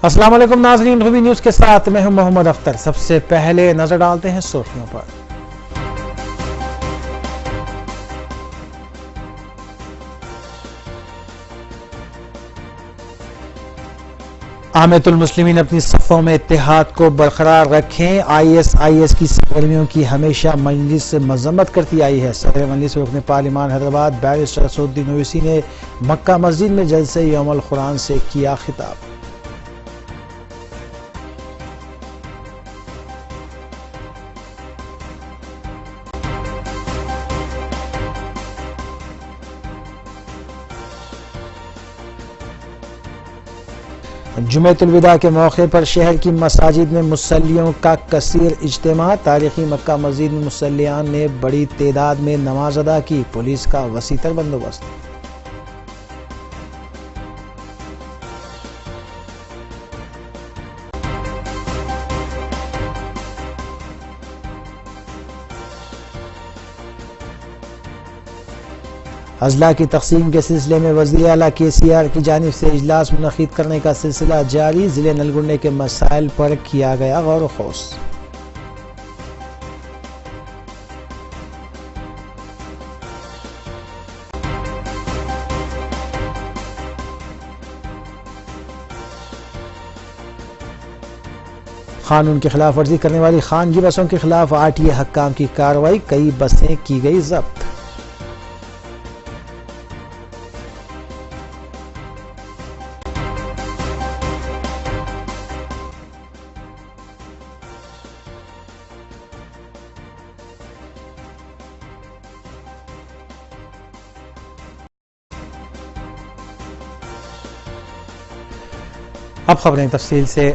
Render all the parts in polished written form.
السلام علیکم ناظرین، روبی نیوز کے ساتھ میں ہوں محمد اختر۔ سب سے پہلے نظر ڈالتے ہیں سرخیوں پر۔ عامة المسلمین اپنی صفوں میں اتحاد کو برقرار رکھیں۔ آئی ایس کی سرگرمیوں کی ہمیشہ مجلس سے مذمت کرتی آئی ہے۔ صدر مجلس رکن پارلیمان حیدرآباد بیرسٹر اسد الدین اویسی نے مکہ مسجد میں جلسہ یوم القرآن سے کیا خطاب۔ جمعۃ الوداع کے موقع پر شہر کی مساجد میں مصلیوں کا کثیر اجتماع۔ تاریخی مکہ مسجد میں مصلیان نے بڑی تعداد میں نماز ادا کی۔ پولیس کا وسیع تر بندوبست۔ اضلاع کی تقسیم کے سلسلے میں وزیر اعلیٰ KCR کی جانب سے اجلاس منعقد کرنے کا سلسلہ جاری۔ ضلع نلگنڈے کے مسائل پر کیا گیا غور و خوض۔ قانون کی خلاف ورزی کرنے والی خانگی بسوں کے خلاف RTA حکام کی کارروائی۔ کئی بسیں کی گئی ضبط۔ اب خبریں تفصیل سے۔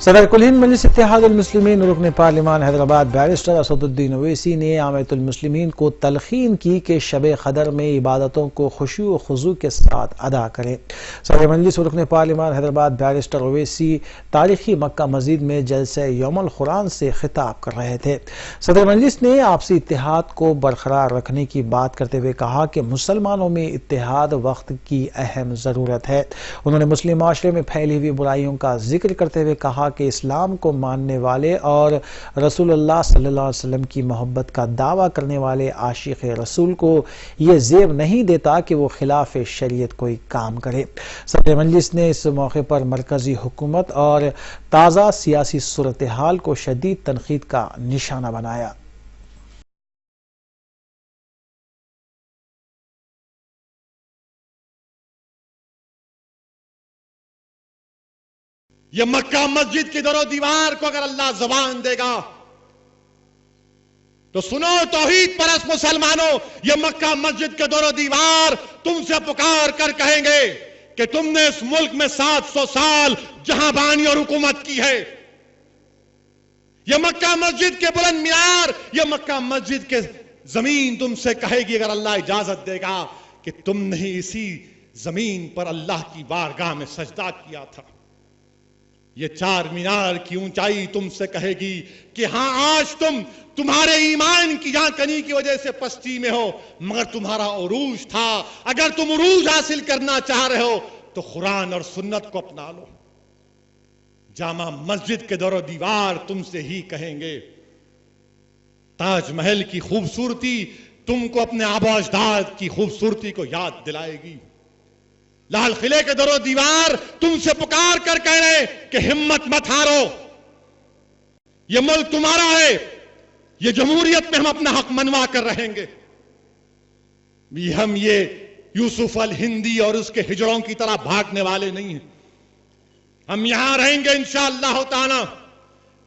صدر کل ہند مجلس اتحاد المسلمین رکن پارلیمان حیدرآباد بیرسٹر اسد الدین اویسی نے عامة المسلمین کو تلقین کی کہ شب قدر میں عبادتوں کو خشوع و خضوع کے ساتھ ادا کریں۔ صدر مجلس رکن پارلیمان حیدرآباد بیرسٹر اویسی تاریخی مکہ مسجد میں جلسہ یوم القرآن سے خطاب کر رہے تھے۔ صدر مجلس نے آپسی اتحاد کو برقرار رکھنے کی بات کرتے ہوئے کہا کہ مسلمانوں میں اتحاد وقت کی اہم ضرورت ہے۔ انہوں نے مسلم معاشرے میں پھیلی ہوئی برائیوں کا ذکر کرتے ہوئے کہا کہ اسلام کو ماننے والے اور رسول اللہ صلی اللہ علیہ وسلم کی محبت کا دعویٰ کرنے والے عاشق رسول کو یہ زیب نہیں دیتا کہ وہ خلاف شریعت کوئی کام کرے۔ صدر مجلس نے اس موقع پر مرکزی حکومت اور تازہ سیاسی صورتحال کو شدید تنقید کا نشانہ بنایا۔ یہ مکہ مسجد کی در و دیوار کو اگر اللہ زبان دے گا تو سنو توحید پرست مسلمانوں، یہ مکہ مسجد کے در و دیوار تم سے پکار کر کہیں گے کہ تم نے اس ملک میں 700 سال جہاں بانی اور حکومت کی ہے۔ یہ مکہ مسجد کے بلند مینار، یہ مکہ مسجد کے زمین تم سے کہے گی اگر اللہ اجازت دے گا کہ تم نے اسی زمین پر اللہ کی بارگاہ میں سجدہ کیا تھا۔ یہ 4 مینار کی اونچائی تم سے کہے گی کہ ہاں آج تمہارے ایمان کی جہاں کنی کی وجہ سے پستی میں ہو، مگر تمہارا عروج تھا۔ اگر تم عروج حاصل کرنا چاہ رہے ہو تو قرآن اور سنت کو اپنا لو۔ جامع مسجد کے در و دیوار تم سے ہی کہیں گے۔ تاج محل کی خوبصورتی تم کو اپنے آبا و اجداد کی خوبصورتی کو یاد دلائے گی۔ لال قلعے کے در و دیوار تم سے پکار کر کہہ رہے کہ ہمت مت ہارو، یہ ملک تمہارا ہے، یہ جمہوریت میں ہم اپنا حق منوا کر رہیں گے۔ ہم یہ یوسف الہندی اور اس کے ہجڑوں کی طرح بھاگنے والے نہیں ہیں۔ ہم یہاں رہیں گے انشاءاللہ تعالی،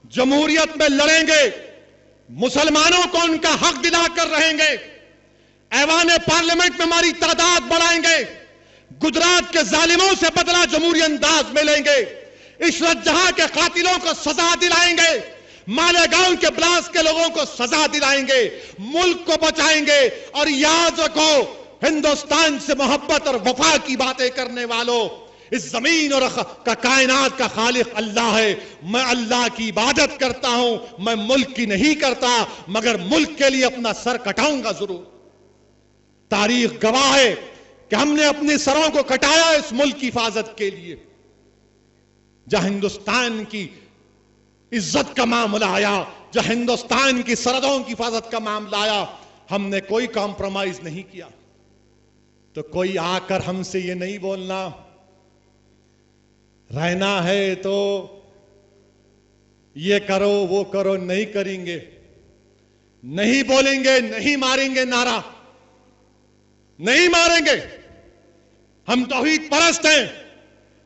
جمہوریت میں لڑیں گے، مسلمانوں کو ان کا حق دلا کر رہیں گے، ایوان پارلیمنٹ میں ہماری تعداد بڑھائیں گے، گجرات کے ظالموں سے بدلہ جمہوری انداز میں لیں گے، عشرت جہاں کے قاتلوں کو سزا دلائیں گے، مالیگاؤں کے بلاس کے لوگوں کو سزا دلائیں گے، ملک کو بچائیں گے۔ اور یاد رکھو، ہندوستان سے محبت اور وفا کی باتیں کرنے والوں، اس زمین اور کائنات کا خالق اللہ ہے۔ میں اللہ کی عبادت کرتا ہوں، میں ملک کی نہیں کرتا، مگر ملک کے لیے اپنا سر کٹاؤں گا ضرور۔ تاریخ گواہ ہے کہ ہم نے اپنے سروں کو کٹایا اس ملک کی حفاظت کے لیے۔ جہاں ہندوستان کی عزت کا معاملہ آیا، جہاں ہندوستان کی سرحدوں کی حفاظت کا معاملہ آیا، ہم نے کوئی کمپرومائز نہیں کیا۔ تو کوئی آ کر ہم سے یہ نہیں بولنا رہنا ہے تو یہ کرو وہ کرو، نہیں کریں گے، نہیں بولیں گے، نہیں ماریں گے نعرہ، نہیں ماریں گے۔ ہم توحید پرست ہیں،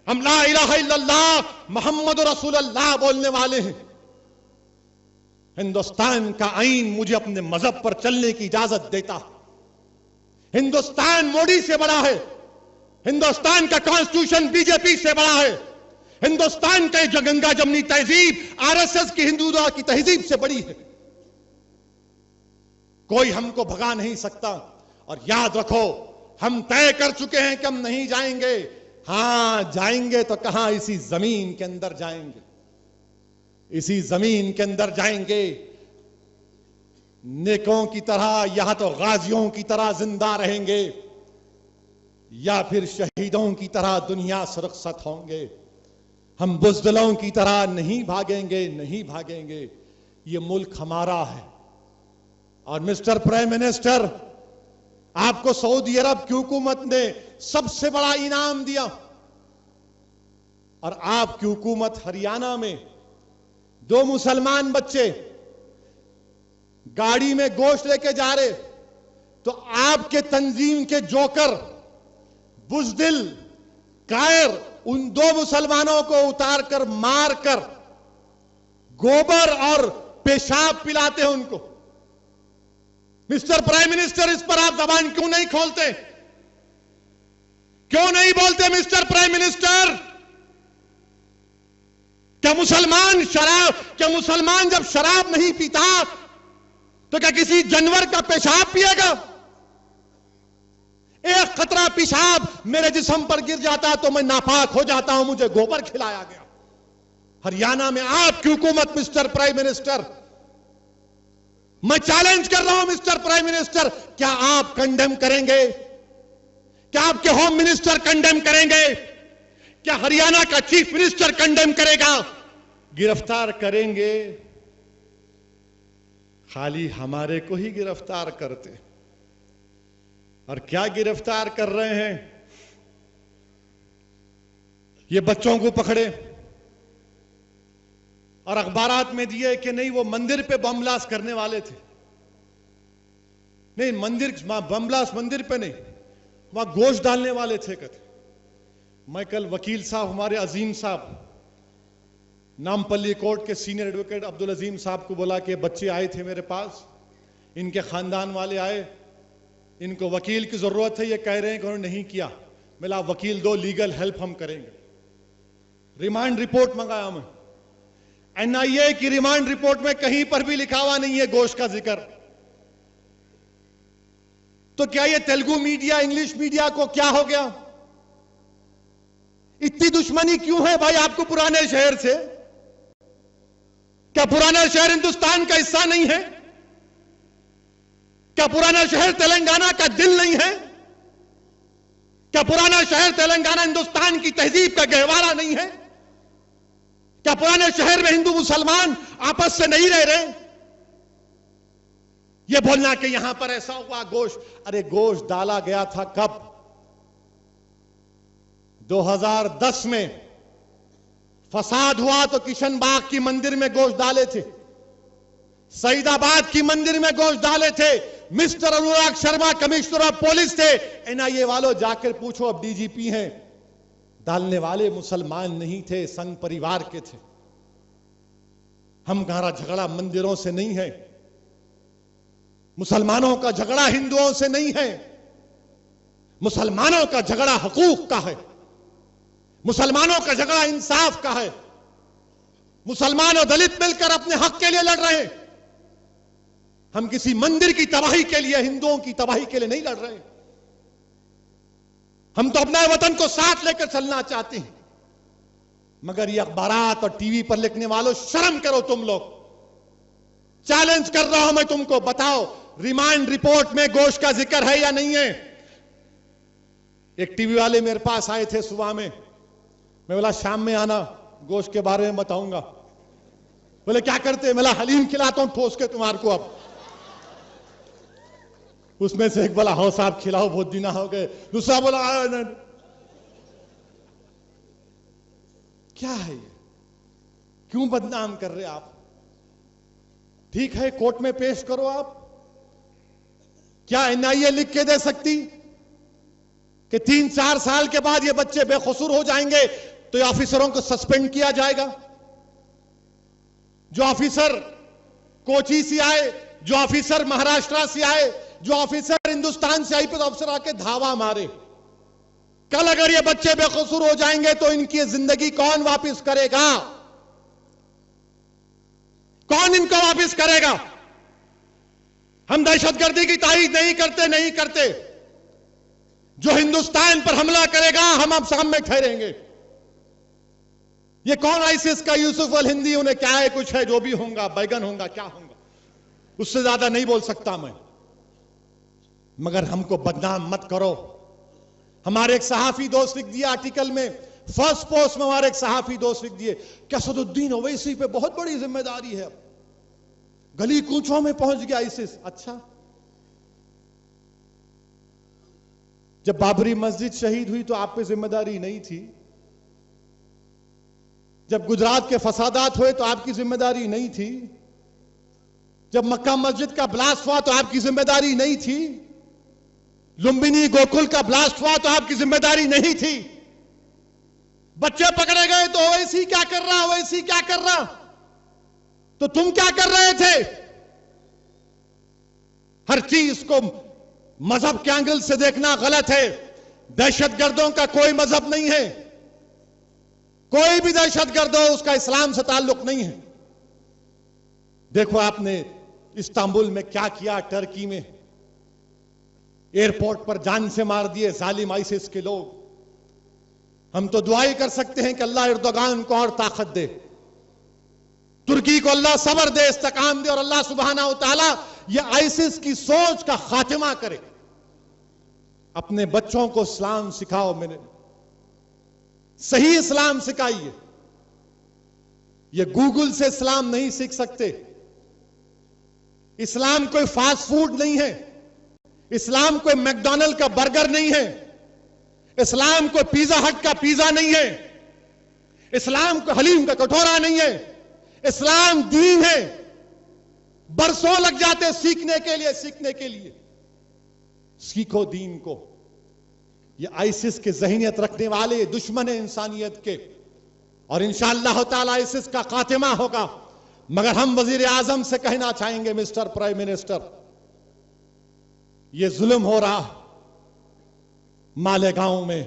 ہم لا الہ الا اللہ محمد رسول اللہ بولنے والے ہیں۔ ہندوستان کا آئین مجھے اپنے مذہب پر چلنے کی اجازت دیتا۔ ہندوستان مودی سے بڑا ہے، ہندوستان کا کانسٹیٹیوشن بی جے پی سے بڑا ہے، ہندوستان کا جو گنگا جمنی تہذیب آر ایس ایس کی ہندو کی تہذیب سے بڑی ہے۔ کوئی ہم کو بھگا نہیں سکتا۔ اور یاد رکھو، ہم طے کر چکے ہیں کہ ہم نہیں جائیں گے۔ ہاں جائیں گے تو کہاں؟ اسی زمین کے اندر جائیں گے، اسی زمین کے اندر جائیں گے، نیکوں کی طرح یا تو غازیوں کی طرح زندہ رہیں گے یا پھر شہیدوں کی طرح دنیا سے رخصت ہوں گے۔ ہم بزدلوں کی طرح نہیں بھاگیں گے، نہیں بھاگیں گے۔ یہ ملک ہمارا ہے۔ اور مسٹر پرائم منسٹر، آپ کو سعودی عرب کی حکومت نے سب سے بڑا انعام دیا، اور آپ کی حکومت ہریانہ میں 2 مسلمان بچے گاڑی میں گوشت لے کے جا رہے، تو آپ کے تنظیم کے جوکر بزدل کائر ان 2 مسلمانوں کو اتار کر مار کر گوبر اور پیشاب پلاتے ہیں ان کو۔ مسٹر پرائم منسٹر، اس پر آپ زبان کیوں نہیں کھولتے؟ کیوں نہیں بولتے مسٹر پرائم منسٹر؟ کیا مسلمان جب شراب نہیں پیتا تو کیا کسی جانور کا پیشاب پیے گا؟ ایک قطرہ پیشاب میرے جسم پر گر جاتا تو میں ناپاک ہو جاتا ہوں، مجھے گوبر کھلایا گیا۔ ہریانہ میں آپ کی حکومت مسٹر پرائم منسٹر، میں چیلنج کر رہا ہوں مسٹر پرائم منسٹر، کیا آپ کنڈیم کریں گے؟ کیا آپ کے ہوم منسٹر کنڈیم کریں گے؟ کیا ہریانہ کا چیف منسٹر کنڈیم کرے گا؟ گرفتار کریں گے؟ خالی ہمارے کو ہی گرفتار کرتے، اور کیا گرفتار کر رہے ہیں؟ یہ بچوں کو پکڑے اور اخبارات میں دیے کہ نہیں وہ مندر پہ بم بلاسٹ کرنے والے تھے۔ نہیں، بم بلاسٹ مندر پہ نہیں، وہاں گوشت ڈالنے والے تھے کہتے۔ میں کل وکیل صاحب، ہمارے عظیم صاحب نامپلی کورٹ کے سینئر ایڈوکیٹ عبدالعظیم صاحب کو بولا کہ بچے آئے تھے میرے پاس، ان کے خاندان والے آئے، ان کو وکیل کی ضرورت ہے، یہ کہہ رہے ہیں کہ انہوں نے نہیں کیا۔ ملا وکیل دو، لیگل ہیلپ ہم کریں گے۔ ریمانڈ رپورٹ منگایا میں، این آئی اے کی ریمانڈ رپورٹ میں کہیں پر بھی لکھا ہوا نہیں ہے گوشت کا ذکر۔ تو کیا یہ تیلگو میڈیا، انگلش میڈیا کو کیا ہو گیا؟ اتنی دشمنی کیوں ہے بھائی آپ کو پرانے شہر سے؟ کیا پرانا شہر ہندوستان کا حصہ نہیں ہے؟ کیا پرانا شہر تلنگانہ کا دل نہیں ہے؟ کیا پرانا شہر تلنگانہ ہندوستان کی تہذیب کا گہوارہ نہیں ہے؟ کیا پرانے شہر میں ہندو مسلمان آپس سے نہیں رہ رہے؟ یہ بولنا کہ یہاں پر ایسا ہوا گوشت، ارے گوشت ڈالا گیا تھا کب؟ 2010 میں فساد ہوا تو کشن باغ کی مندر میں گوشت ڈالے تھے، سعید آباد کی مندر میں گوشت ڈالے تھے۔ Mister Anurag Sharma commissioner of police تھے، این آئی اے والوں جا کر پوچھو، اب ڈی جی پی ہیں، ڈالنے والے مسلمان نہیں تھے، سنگ پریوار کے تھے۔ ہمارا جھگڑا مندروں سے نہیں ہے، مسلمانوں کا جھگڑا ہندوؤں سے نہیں ہے، مسلمانوں کا جھگڑا حقوق کا ہے، مسلمانوں کا جھگڑا انصاف کا ہے۔ مسلمان اور دلت مل کر اپنے حق کے لیے لڑ رہے ہیں، ہم کسی مندر کی تباہی کے لیے، ہندوؤں کی تباہی کے لیے نہیں لڑ رہے۔ ہم تو اپنا وطن کو ساتھ لے کر چلنا چاہتے ہیں، مگر یہ اخبارات اور ٹی وی پر لکھنے والوں، شرم کرو تم لوگ۔ چیلنج کر رہا ہوں میں تم کو، بتاؤ ریمانڈ رپورٹ میں گوشت کا ذکر ہے یا نہیں ہے؟ ایک ٹی وی والے میرے پاس آئے تھے صبح میں بولا شام میں آنا، گوشت کے بارے میں بتاؤں گا. بولے کیا کرتے؟ میں حلیم کھلاتا ہوں ٹھوس کے تمہارے کو. اب اس میں سے ایک بولا ہاں صاحب کھلاؤ بہت دن ہو گئے. دوسرا بولا کیا ہے یہ؟ کیوں بدنام کر رہے آپ؟ ٹھیک ہے کورٹ میں پیش کرو. آپ کیا NIA لکھ کے دے سکتی کہ 3-4 سال کے بعد یہ بچے بے قصور ہو جائیں گے تو یہ آفیسروں کو سسپینڈ کیا جائے گا؟ جو آفیسر کوچی سے آئے, جو آفیسر مہاراشٹرا سے آئے, جو آفیسر ہندوستان سے آئی پہ افسر آ کے دھاوا مارے, کل اگر یہ بچے بے قصور ہو جائیں گے تو ان کی زندگی کون واپس کرے گا؟ کون ان کو واپس کرے گا؟ ہم دہشت گردی کی تائید نہیں کرتے. جو ہندوستان پر حملہ کرے گا ہم اب سامنے ٹھہریں گے. یہ کون آئیسس کا یوسف الہندی, انہیں کیا ہے کچھ ہے, جو بھی ہوگا بیگن ہوگا کیا ہوگا, اس سے زیادہ نہیں بول سکتا میں. مگر ہم کو بدنام مت کرو. ہمارے ایک صحافی دوست لکھ دیا آرٹیکل میں, فرسٹ پوسٹ میں ہمارے ایک صحافی دوست لکھ دیے کہ اسد الدین اویسی پہ بہت بڑی ذمہ داری ہے, گلی کوچوں میں پہنچ گیا آئیسس. اچھا, جب بابری مسجد شہید ہوئی تو آپ پہ ذمہ داری نہیں تھی؟ جب گجرات کے فسادات ہوئے تو آپ کی ذمہ داری نہیں تھی؟ جب مکہ مسجد کا بلاسٹ ہوا تو آپ کی ذمہ داری نہیں تھی؟ لمبنی گوکل کا بلاسٹ ہوا تو آپ کی ذمہ داری نہیں تھی؟ بچے پکڑے گئے تو اویسی کیا کر رہا, اویسی کیا کر رہا, تو تم کیا کر رہے تھے؟ ہر چیز کو مذہب کے اینگل سے دیکھنا غلط ہے. دہشت گردوں کا کوئی مذہب نہیں ہے, کوئی بھی دہشت گرد ہو اس کا اسلام سے تعلق نہیں ہے. دیکھو آپ نے استنبول میں کیا کیا, ٹرکی میں ایئرپورٹ پر جان سے مار دیے ظالم آئیسس کے لوگ. ہم تو دعا ہی کر سکتے ہیں کہ اللہ اردوغان کو اور طاقت دے, ترکی کو اللہ صبر دے, استقام دے, اور اللہ سبحانہ و تعالی یہ آئیسس کی سوچ کا خاتمہ کرے. اپنے بچوں کو اسلام سکھاؤ, میں نے صحیح اسلام سکھائیے. یہ گوگل سے اسلام نہیں سیکھ سکتے. اسلام کوئی فاسٹ فوڈ نہیں ہے, اسلام کوئی میکڈونلڈ کا برگر نہیں ہے, اسلام کوئی پیزا ہٹ کا پیزا نہیں ہے, اسلام کوئی حلیم کا کٹورا نہیں ہے. اسلام دین ہے. برسوں لگ جاتے سیکھنے کے لیے. سیکھو دین کو. یہ آئیسس کے ذہنیت رکھنے والے دشمن ہیں انسانیت کے, اور انشاءاللہ تعالی آئیسس کا خاتمہ ہوگا. مگر ہم وزیر اعظم سے کہنا چاہیں گے, مسٹر پرائم منسٹر, یہ ظلم ہو رہا مالیگاؤں میں,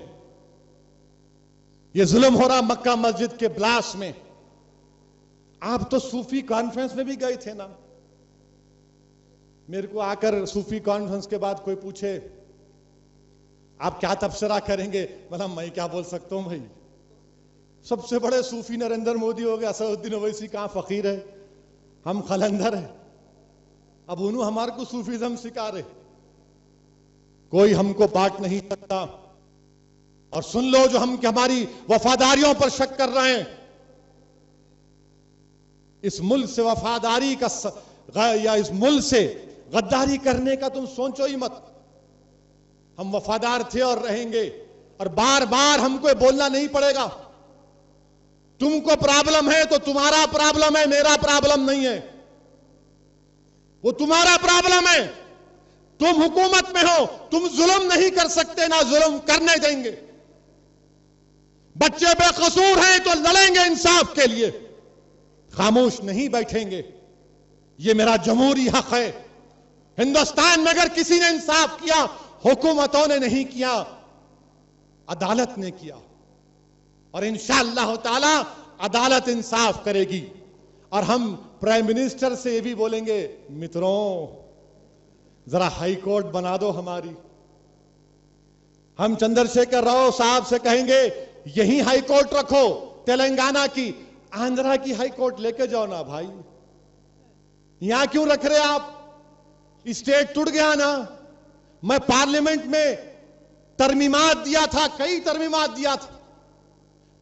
یہ ظلم ہو رہا مکہ مسجد کے بلاسٹ میں. آپ تو صوفی کانفرنس میں بھی گئے تھے نا. میرے کو آ کر صوفی کانفرنس کے بعد کوئی پوچھے آپ کیا تبصرہ کریں گے, مطلب میں کیا بول سکتا ہوں بھائی, سب سے بڑے صوفی نریندر مودی ہو گئے, اسد الدین اویسی کہاں فقیر ہے, ہم قلندر ہیں. اب انہوں ہمارے کو صوفیزم سکھا رہے. کوئی ہم کو بانٹ نہیں سکتا. اور سن لو جو ہماری وفاداریوں پر شک کر رہے ہیں, اس ملک سے وفاداری کا یا اس ملک سے غداری کرنے کا تم سوچو ہی مت. ہم وفادار تھے اور رہیں گے, اور بار بار ہم کو بولنا نہیں پڑے گا. تم کو پرابلم ہے تو تمہارا پرابلم ہے, میرا پرابلم نہیں ہے, وہ تمہارا پرابلم ہے. تم حکومت میں ہو, تم ظلم نہیں کر سکتے, نہ ظلم کرنے دیں گے. بچے بے قصور ہیں تو لڑیں گے انصاف کے لیے, خاموش نہیں بیٹھیں گے. یہ میرا جمہوری حق ہے. ہندوستان میں اگر کسی نے انصاف کیا, حکومتوں نے نہیں کیا, عدالت نے کیا, اور انشاءاللہ تعالی عدالت انصاف کرے گی. اور ہم پرائم منسٹر سے یہ بھی بولیں گے, متروں ذرا ہائی کورٹ بنا دو ہماری. ہم چندر شیکھر راؤ صاحب سے کہیں گے یہی ہائی کورٹ رکھو, تلنگانہ کی, آندھرا کی ہائی کورٹ لے کے جاؤ نا بھائی. یہاں کیوں رکھ رہے آپ؟ اسٹیٹ ٹوٹ گیا نا. میں پارلیمنٹ میں ترمیمات دیا تھا, کئی ترمیمات دیا تھا.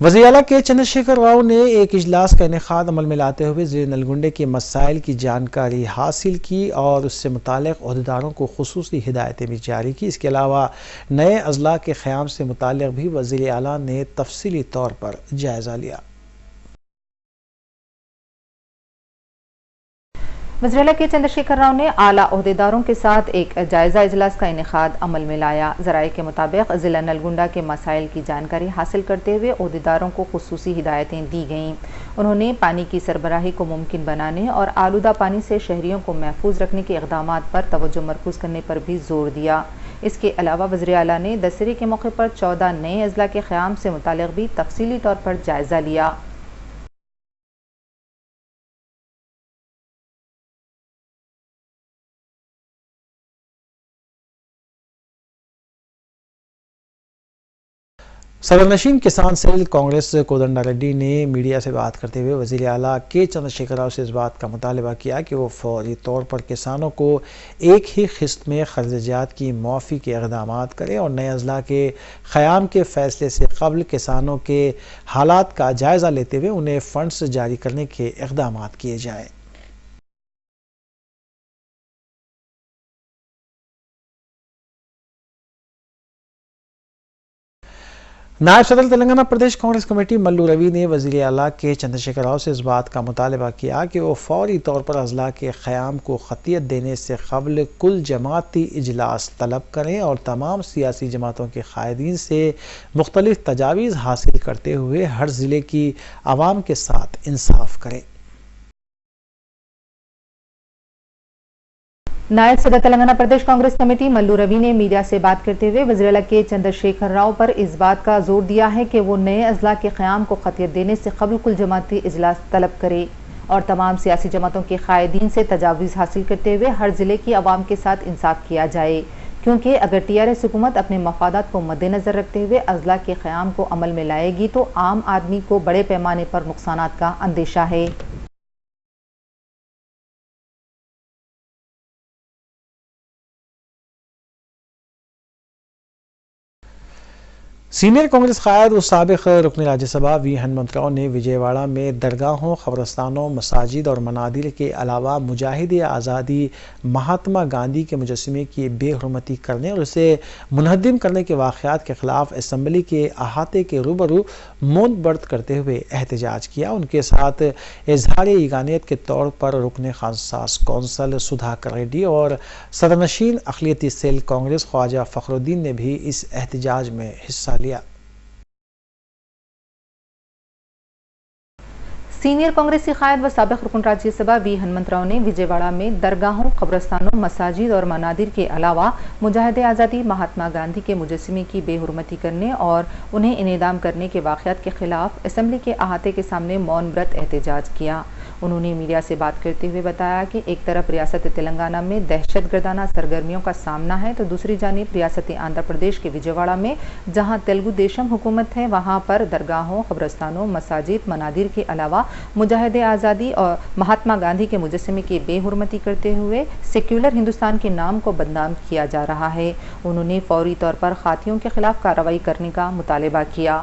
وزیر اعلیٰ کے چندرشیکھر راؤ نے ایک اجلاس کا انعقاد عمل میں لاتے ہوئے ضلع نلگنڈے کے مسائل کی جانکاری حاصل کی اور اس سے متعلق عہدیداروں کو خصوصی ہدایتیں بھی جاری کی۔ اس کے علاوہ نئے اضلاع کے قیام سے متعلق بھی وزیر اعلیٰ نے تفصیلی طور پر جائزہ لیا۔ وزیر اعلیٰ کے چندرشیکھر راؤ نے اعلیٰ عہدیداروں کے ساتھ ایک جائزہ اجلاس کا انعقاد عمل میں لایا۔ ذرائع کے مطابق ضلع نلگنڈا کے مسائل کی جانکاری حاصل کرتے ہوئے عہدیداروں کو خصوصی ہدایتیں دی گئیں۔ انہوں نے پانی کی سربراہی کو ممکن بنانے اور آلودہ پانی سے شہریوں کو محفوظ رکھنے کے اقدامات پر توجہ مرکوز کرنے پر بھی زور دیا۔ اس کے علاوہ وزیر اعلیٰ نے دسہرے کے موقع پر 14 نئے اضلاع کے قیام سے متعلق بھی تفصیلی طور پر جائزہ لیا۔ صدر نشین کسان سیل کانگریس کودنڈا ریڈی نے میڈیا سے بات کرتے ہوئے وزیر اعلیٰ کے چندرشیکھر راؤ سے اس بات کا مطالبہ کیا کہ وہ فوری طور پر کسانوں کو ایک ہی قسط میں قرض جات کی معافی کے اقدامات کریں اور نئے اضلاع کے قیام کے فیصلے سے قبل کسانوں کے حالات کا جائزہ لیتے ہوئے انہیں فنڈز جاری کرنے کے اقدامات کیے جائیں۔ نائب صدر تلنگانہ پردیش کانگریس کمیٹی ملو روی نے وزیر اعلیٰ کے چندرشیکھر راؤ سے اس بات کا مطالبہ کیا کہ وہ فوری طور پر اضلاع کے قیام کو قطعیت دینے سے قبل کل جماعتی اجلاس طلب کریں اور تمام سیاسی جماعتوں کے قائدین سے مختلف تجاویز حاصل کرتے ہوئے ہر ضلع کی عوام کے ساتھ انصاف کریں۔ نائب صدر تلنگانہ پردیش کانگریس کمیٹی ملو روی نے میڈیا سے بات کرتے ہوئے وزیر اعلیٰ کے چندرشیکھر راؤ پر اس بات کا زور دیا ہے کہ وہ نئے اضلاع کے قیام کو قطعیت دینے سے قبل کل جماعتی اجلاس طلب کرے اور تمام سیاسی جماعتوں کے قائدین سے تجاویز حاصل کرتے ہوئے ہر ضلع کی عوام کے ساتھ انصاف کیا جائے، کیونکہ اگر TRS حکومت اپنے مفادات کو مد نظر رکھتے ہوئے اضلاع کے قیام کو عمل میں لائے گی تو عام آدمی کو بڑے پیمانے پر نقصانات کا اندیشہ ہے۔ سینئر کانگریس قائد و سابق رکن راجیہ سبھا وی ہنمنت راؤ نے وجے واڑہ میں درگاہوں، قبرستانوں، مساجد اور منادر کے علاوہ مجاہد آزادی مہاتما گاندھی کے مجسمے کی بے حرمتی کرنے اور اسے منہدم کرنے کے واقعات کے خلاف اسمبلی کے احاطے کے روبرو مون برت کرتے ہوئے احتجاج کیا۔ ان کے ساتھ اظہار یگانیت کے طور پر رکن خاص کونسل سدھاکر ریڈی اور صدر نشین اقلیتی سیل کانگریس خواجہ فخر الدین نے بھی اس احتجاج میں حصہ لیا۔ سینئر کانگریسی قائد و سابق رکن راجیہ سبھا وی ہنمنت راؤ نے وجے واڑہ میں درگاہوں، قبرستانوں، مساجد اور منادر کے علاوہ مجاہد آزادی مہاتما گاندھی کے مجسمے کی بے حرمتی کرنے اور انہیں انعدام کرنے کے واقعات کے خلاف اسمبلی کے احاطے کے سامنے مون برت احتجاج کیا۔ انہوں نے میڈیا سے بات کرتے ہوئے بتایا کہ ایک طرف ریاست تلنگانہ میں دہشت گردانہ سرگرمیوں کا سامنا ہے تو دوسری جانب ریاست آندھرا پردیش کے وجے واڑہ میں جہاں تیلگو دیشم حکومت ہے وہاں پر درگاہوں، قبرستانوں، مساجد، منادر کے علاوہ مجاہد آزادی اور مہاتما گاندھی کے مجسمے کی بے حرمتی کرتے ہوئے سیکولر ہندوستان کے نام کو بدنام کیا جا رہا ہے۔ انہوں نے فوری طور پر قاتلوں کے خلاف کارروائی کرنے کا مطالبہ کیا۔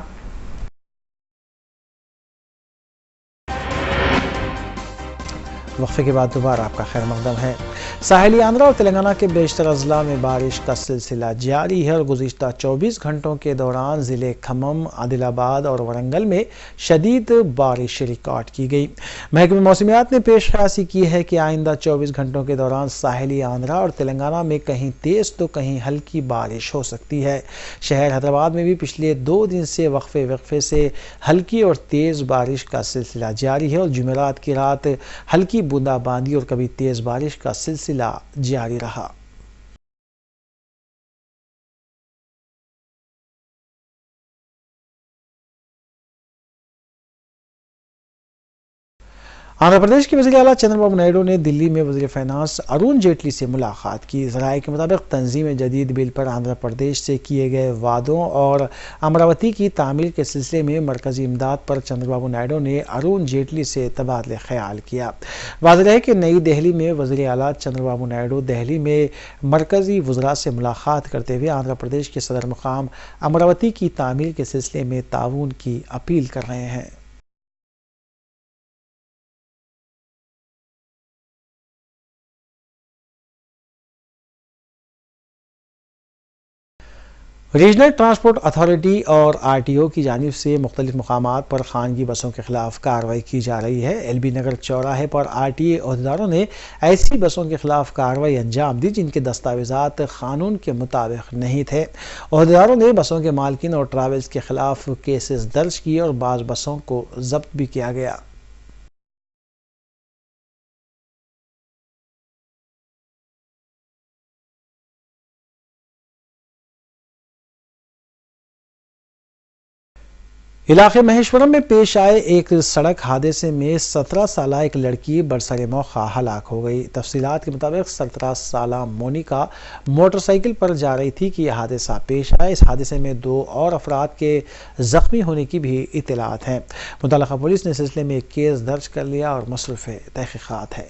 وقفے کے بعد دوبارہ آپ کا خیر مقدم ہے۔ ساحلی آندھرا اور تلنگانہ کے بیشتر اضلاع میں بارش کا سلسلہ جاری ہے اور گزشتہ 24 گھنٹوں کے دوران ضلع کھمم، عادل آباد اور ورنگل میں شدید بارش ریکارڈ کی گئی۔ محکمہ موسمیات نے پیش خیاسی کی ہے کہ آئندہ 24 گھنٹوں کے دوران ساحلی آندھرا اور تلنگانہ میں کہیں تیز تو کہیں ہلکی بارش ہو سکتی ہے۔ شہر حیدرآباد میں بھی پچھلے 2 دن سے وقفے سے ہلکی اور تیز بارش کا سلسلہ جاری ہے اور جمعرات کی رات ہلکی بوندا باندی اور کبھی تیز بارش کا سلسلہ جاری رہا۔ آندھرا پردیش کے وزیر اعلیٰ چندر بابو نائیڈو نے دلی میں وزیر فائنانس ارون جیٹلی سے ملاقات کی۔ ذرائع کے مطابق تنظیم جدید بل پر آندھرا پردیش سے کیے گئے وعدوں اور امراوتی کی تعمیر کے سلسلے میں مرکزی امداد پر چندر بابو نائیڈو نے ارون جیٹلی سے تبادلہ خیال کیا۔ واضح ہے کہ نئی دہلی میں وزیر اعلیٰ چندر بابو نائیڈو دہلی میں مرکزی وزراء سے ملاقات کرتے ہوئے آندھرا پردیش کے صدر مقام امراوتی کی تعمیر کے سلسلے میں تعاون کی اپیل کر رہے ہیں۔ ریجنل ٹرانسپورٹ اتھارٹی اور آر ٹی او کی جانب سے مختلف مقامات پر خانگی بسوں کے خلاف کارروائی کی جا رہی ہے۔ ایل بی نگر چوراہے پر آر ٹی اے عہدیداروں نے ایسی بسوں کے خلاف کارروائی انجام دی جن کے دستاویزات قانون کے مطابق نہیں تھے۔ عہدیداروں نے بسوں کے مالکین اور ٹریولز کے خلاف کیسز درج کیے اور بعض بسوں کو ضبط بھی کیا گیا۔ علاقے مہیشورم میں پیش آئے ایک سڑک حادثے میں 17 سالہ ایک لڑکی برسر موقع ہلاک ہو گئی۔ تفصیلات کے مطابق 17 سالہ مونیکا موٹر سائیکل پر جا رہی تھی کہ یہ حادثہ پیش آیا۔ اس حادثے میں 2 اور افراد کے زخمی ہونے کی بھی اطلاعات ہیں۔ متعلقہ پولیس نے سلسلے میں ایک کیس درج کر لیا اور مصروف تحقیقات ہے۔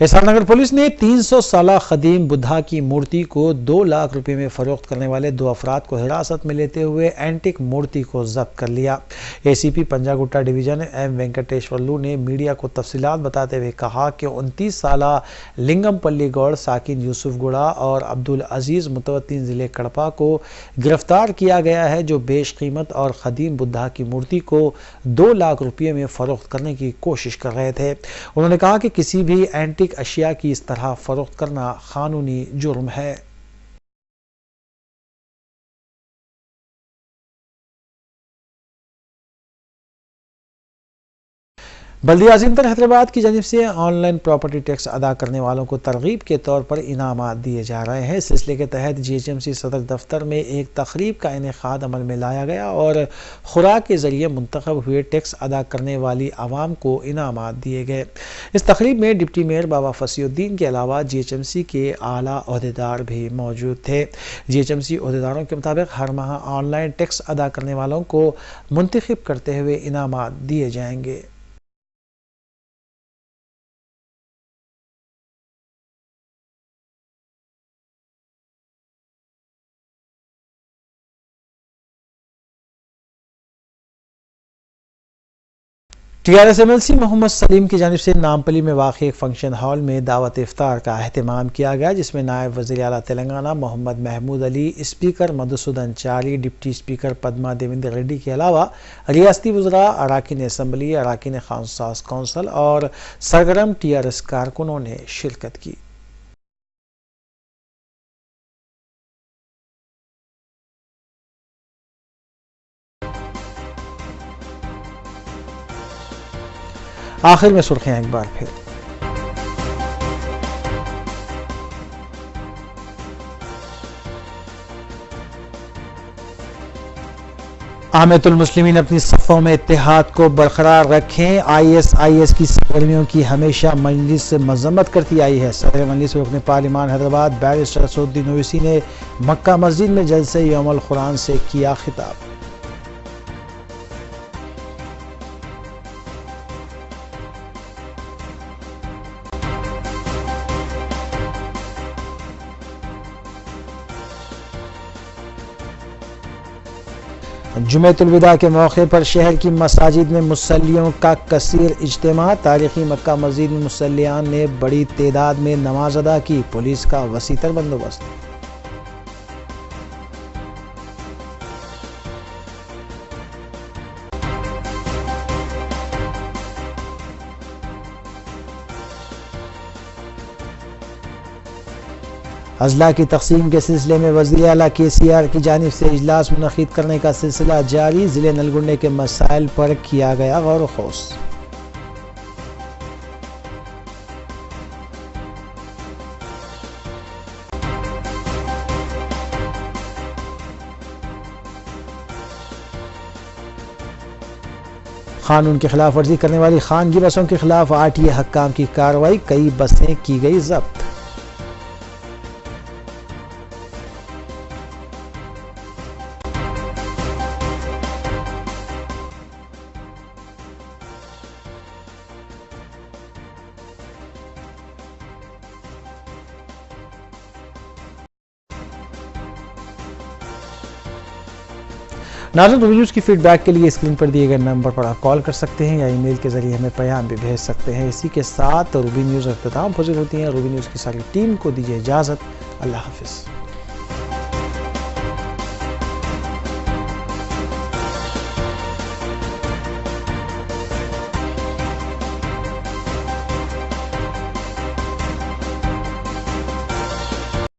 ایس آر نگر پولیس نے 300 سالہ قدیم بدھا کی مورتی کو 2 لاکھ روپے میں فروخت کرنے والے 2 افراد کو حراست میں لیتے ہوئے اینٹک مورتی کو ضبط کر لیا۔ اے سی پی پنجاگٹا ڈویژن ایم وینکٹیشورلو نے میڈیا کو تفصیلات بتاتے ہوئے کہا کہ 29 سالہ لنگم پلی گوڑ ساکن یوسف گوڑا اور عبدالعزیز متوطن ضلع کڑپا کو گرفتار کیا گیا ہے جو بیش قیمت اور قدیم بدھا کی مورتی کو 2 لاکھ روپے میں فروخت کرنے کی کوشش کر رہے تھے۔ انہوں نے کہا کہ کسی بھی اینٹک اشیاء کی اس طرح فروخت کرنا قانونی جرم ہے۔ بلدیہ عظیم تر حیدرآباد کی جانب سے آن لائن پراپرٹی ٹیکس ادا کرنے والوں کو ترغیب کے طور پر انعامات دیے جا رہے ہیں۔ اس سلسلے کے تحت جی ایچ ایم سی صدر دفتر میں ایک تقریب کا انعقاد عمل میں لایا گیا اور خوراک کے ذریعے منتخب ہوئے ٹیکس ادا کرنے والی عوام کو انعامات دیے گئے۔ اس تقریب میں ڈپٹی میئر بابا فصیح الدین کے علاوہ جی ایچ ایم سی کے اعلیٰ عہدیدار بھی موجود تھے۔ جی ایچ ایم سی عہدیداروں کے مطابق ہر ماہ آن لائن ٹیکس ادا کرنے والوں کو منتخب کرتے ہوئے انعامات دیے جائیں گے۔ T R S M L C Mohammed Saleem کی جانب سے نامپلی میں واقع ایک فنکشن ہال میں دعوت افطار کا اہتمام کیا گیا جس میں نائب وزیر اعلیٰ Telangana Mohammed Mahmood Ali, speaker Madhusudhan Chari, deputy speaker Padma Devender Reddy کے علاوہ ریاستی وزراء، اراکین اسمبلی، اراکین خانصاص کونسل اور سرگرم ٹی آر ایس کارکنوں نے شرکت کی۔ آخر میں سرخیاں ایک بار پھر۔ عامة المسلمین اپنی صفوں میں اتحاد کو برقرار رکھیں۔ آئی ایس کی سرگرمیوں کی ہمیشہ مجلس مذمت کرتی آئی ہے۔ صدر مجلس رکن پارلیمان حیدرآباد بیرسٹر اسد الدین اویسی نے مکہ مسجد میں جلسہ یوم القرآن سے کیا خطاب۔ جمعۃ الوداع کے موقع پر شہر کی مساجد میں مصلیوں کا کثیر اجتماع۔ تاریخی مکہ مسجد میں مصلیان نے بڑی تعداد میں نماز ادا کی۔ پولیس کا وسیع تر بندوبست۔ اضلاع کی تقسیم کے سلسلے میں وزیر اعلیٰ کے سی آر کی جانب سے اجلاس منعقد کرنے کا سلسلہ جاری۔ ضلع نلگنڈے کے مسائل پر کیا گیا غور و خوض۔ قانون کی خلاف ورزی کرنے والی خانگی بسوں کے خلاف RTA حکام کی کارروائی، کئی بسیں کی گئی ضبط۔ ناظرین، روبی نیوز کی فیڈ بیک کے لیے اسکرین پر دیے گئے نمبر پر آپ کال کر سکتے ہیں یا ای میل کے ذریعے ہمیں پیام بھی بھیج سکتے ہیں۔ اسی کے ساتھ روبی نیوز اختتام پذیر ہوتی ہیں۔ روبی نیوز کی ساری ٹیم کو دیجیے اجازت۔ اللہ حافظ۔